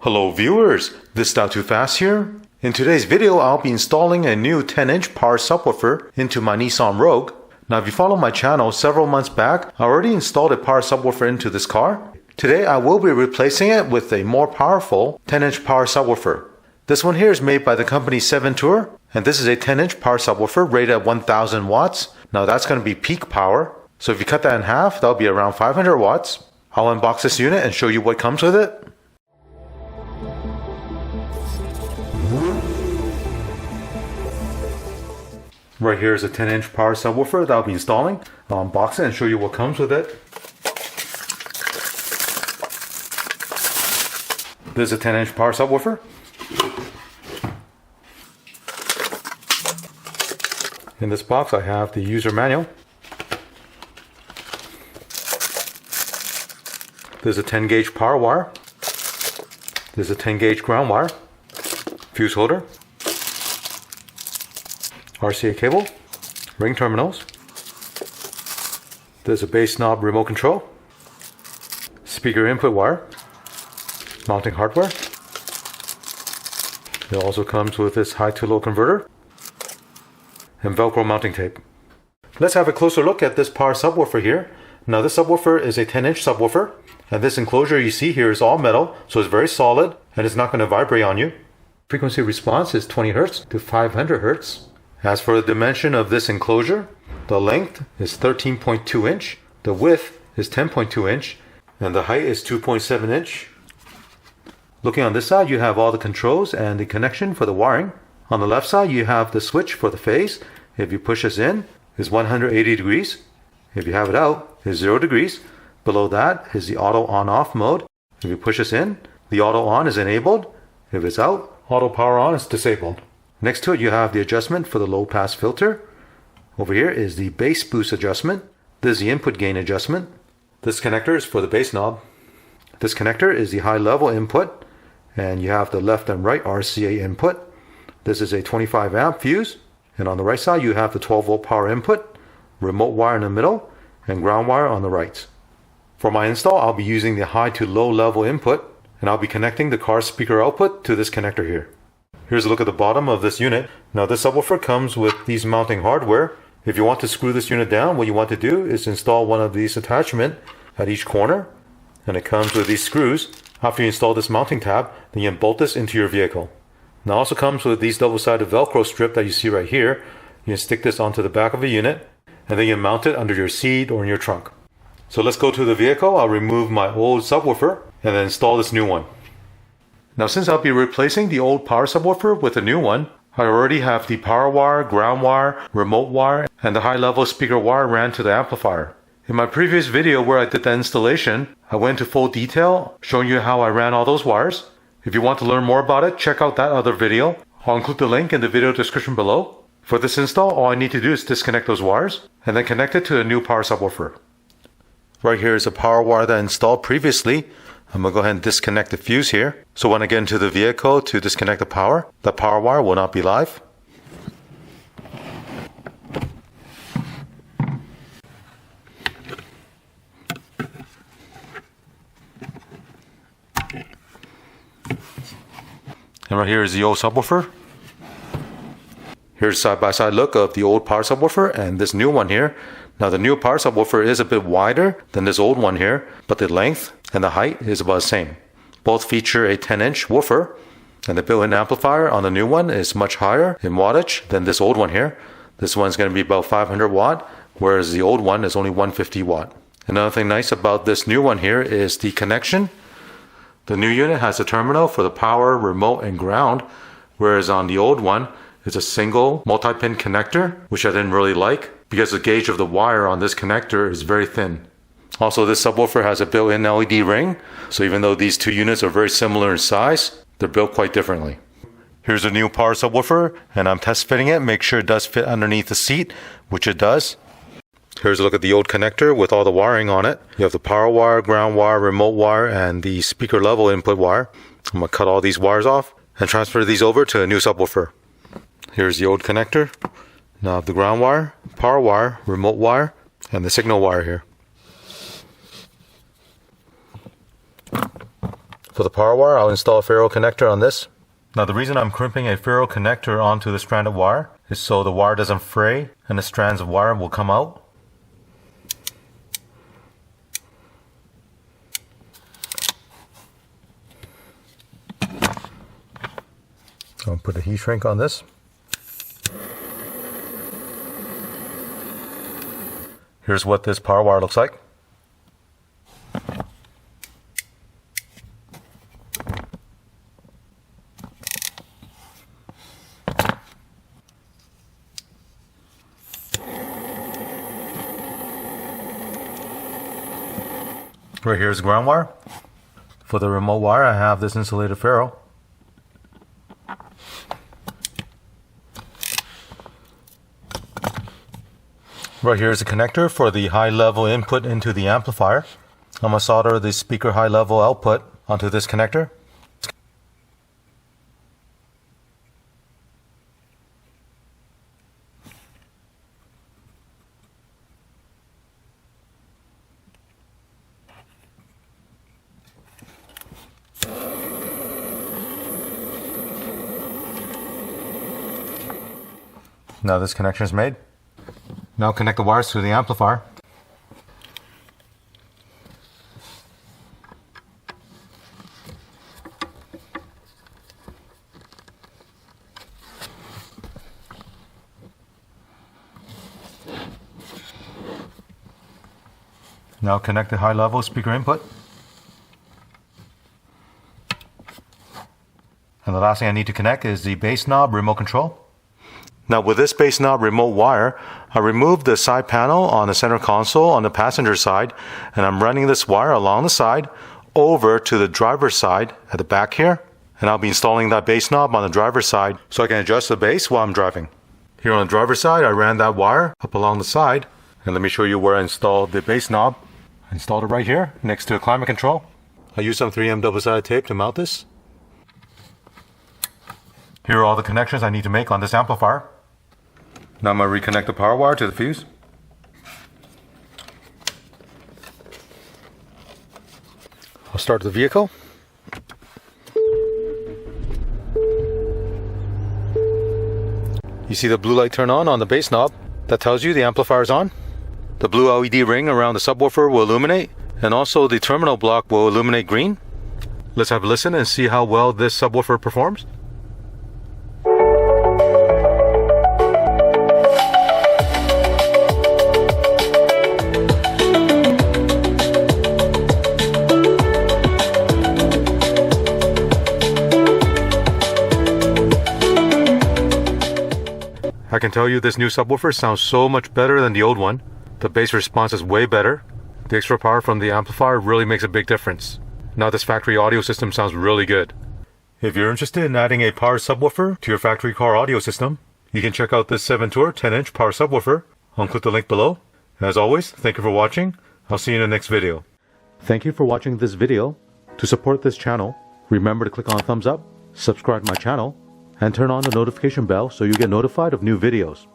Hello viewers, this Not Too Fast here. In today's video, I'll be installing a new 10-inch power subwoofer into my Nissan Rogue. Now if you follow my channel several months back, I already installed a power subwoofer into this car. Today I will be replacing it with a more powerful 10-inch power subwoofer. This one here is made by the company Seventour, and this is a 10-inch power subwoofer rated at 1000 watts. Now that's going to be peak power, so if you cut that in half, that'll be around 500 watts. I'll unbox this unit and show you what comes with it. Right here is a 10-inch power subwoofer that I'll be installing. I'll unbox it and show you what comes with it. This is a 10-inch power subwoofer. In this box I have the user manual. There's a 10 gauge power wire. There's a 10 gauge ground wire. Fuse holder. RCA cable, ring terminals. There's a bass knob remote control, speaker input wire, mounting hardware. It also comes with this high to low converter and Velcro mounting tape. Let's have a closer look at this power subwoofer here. Now this subwoofer is a 10-inch subwoofer, and this enclosure you see here is all metal, so it's very solid and it's not going to vibrate on you. Frequency response is 20 Hz to 500 Hz. As for the dimension of this enclosure, the length is 13.2 inch, the width is 10.2 inch, and the height is 2.7 inch. Looking on this side, you have all the controls and the connection for the wiring. On the left side, you have the switch for the phase. If you push this in, it's 180 degrees. If you have it out, it's 0 degrees. Below that is the auto on-off mode. If you push this in, the auto on is enabled. If it's out, auto power on is disabled. Next to it, you have the adjustment for the low pass filter. Over here is the bass boost adjustment. This is the input gain adjustment. This connector is for the bass knob. This connector is the high level input, and you have the left and right RCA input. This is a 25 amp fuse, and on the right side you have the 12 volt power input, remote wire in the middle, and ground wire on the right. For my install, I'll be using the high to low level input, and I'll be connecting the car speaker output to this connector here. Here's a look at the bottom of this unit. Now this subwoofer comes with these mounting hardware. If you want to screw this unit down, what you want to do is install one of these attachments at each corner, and it comes with these screws. After you install this mounting tab, then you can bolt this into your vehicle. Now it also comes with these double-sided Velcro strip that you see right here. You can stick this onto the back of a unit, and then you mount it under your seat or in your trunk. So let's go to the vehicle. I'll remove my old subwoofer and then install this new one. Now since I'll be replacing the old power subwoofer with a new one, I already have the power wire, ground wire, remote wire, and the high level speaker wire ran to the amplifier. In my previous video where I did the installation, I went into full detail showing you how I ran all those wires. If you want to learn more about it, check out that other video. I'll include the link in the video description below. For this install, all I need to do is disconnect those wires and then connect it to the new power subwoofer. Right here is a power wire that I installed previously. I'm going to go ahead and disconnect the fuse here. So when I get into the vehicle to disconnect the power wire will not be live. And right here is the old subwoofer. Here's a side-by-side look of the old power subwoofer and this new one here. Now the new power subwoofer is a bit wider than this old one here, but the length and the height is about the same. Both feature a 10-inch woofer, and the built-in amplifier on the new one is much higher in wattage than this old one here. This one's going to be about 500 watt, whereas the old one is only 150 watt. Another thing nice about this new one here is the connection. The new unit has a terminal for the power, remote, and ground, whereas on the old one, it's a single multi-pin connector, which I didn't really like because the gauge of the wire on this connector is very thin. Also, this subwoofer has a built-in LED ring, so even though these two units are very similar in size, they're built quite differently. Here's a new power subwoofer, and I'm test fitting it, make sure it does fit underneath the seat, which it does. Here's a look at the old connector with all the wiring on it. You have the power wire, ground wire, remote wire, and the speaker level input wire. I'm going to cut all these wires off and transfer these over to a new subwoofer. Here's the old connector. Now I have the ground wire, power wire, remote wire, and the signal wire here. For the power wire, I'll install a ferrule connector on this. Now the reason I'm crimping a ferrule connector onto the strand of wire is so the wire doesn't fray and the strands of wire will come out. I'll put a heat shrink on this. Here's what this power wire looks like. Right here is the ground wire. For the remote wire, I have this insulated ferrule. Right here is the connector for the high level input into the amplifier. I'm going to solder the speaker high level output onto this connector. Now this connection is made. Now connect the wires to the amplifier. Now connect the high level speaker input. And the last thing I need to connect is the bass knob remote control. Now with this bass knob remote wire, I removed the side panel on the center console on the passenger side, and I'm running this wire along the side over to the driver's side at the back here, and I'll be installing that bass knob on the driver's side so I can adjust the bass while I'm driving. Here on the driver's side, I ran that wire up along the side, and let me show you where I installed the bass knob. I installed it right here next to the climate control. I used some 3M double-sided tape to mount this. Here are all the connections I need to make on this amplifier. Now I'm going to reconnect the power wire to the fuse. I'll start the vehicle. You see the blue light turn on the bass knob. That tells you the amplifier is on. The blue LED ring around the subwoofer will illuminate, and also the terminal block will illuminate green. Let's have a listen and see how well this subwoofer performs. I can tell you this new subwoofer sounds so much better than the old one. The bass response is way better. The extra power from the amplifier really makes a big difference. Now this factory audio system sounds really good. If you're interested in adding a power subwoofer to your factory car audio system, you can check out this Seventour 10-inch power subwoofer. I'll click the link below. As always, thank you for watching. I'll see you in the next video. Thank you for watching this video. To support this channel, remember to click on thumbs up, subscribe to my channel, and turn on the notification bell so you get notified of new videos.